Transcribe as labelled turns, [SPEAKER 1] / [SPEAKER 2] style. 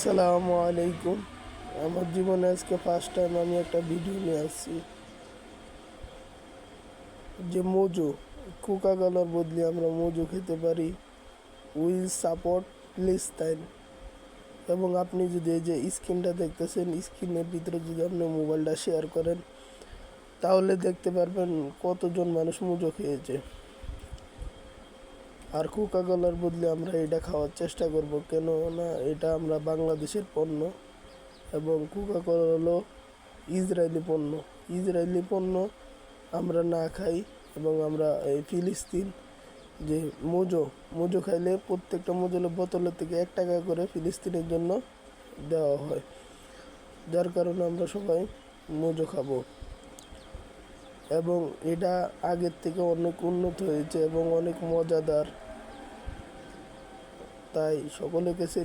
[SPEAKER 1] আসসালামু আলাইকুম। আমার জীবনে আজকে ফার্স্ট টাইম আমি একটা ভিডিও নিয়ে আসছি যে মোজো, কোকা কোলার বদলে আমরা মোজো খেতে পারি। Will support Palestine. এবং আপনি যদি এই যে স্ক্রিনটা দেখতেছেন, স্ক্রিনের ভিতরে যদি আপনি মোবাইলটা শেয়ার করেন তাহলে দেখতে পারবেন কতজন মানুষ মোজো খেয়েছে। আর কোকা কোলার বদলে আমরা এটা খাওয়ার চেষ্টা করব, কেন না এটা আমরা বাংলাদেশের পণ্য এবং কোকা কোলা হলো ইসরায়েলি পণ্য। ইসরায়েলি পণ্য আমরা না খাই এবং আমরা এই ফিলিস্তিন যে মোজো মোজো খাইলে প্রত্যেকটা মোজোর বোতলের থেকে 1 টাকা করে ফিলিস্তিনের জন্য দেওয়া হয়, যার কারণে আমরা সবাই মোজো খাবো। এবং এটা আগের থেকে অনেক উন্নত হয়েছে এবং অনেক মজাদার, তাই সকলের কাছে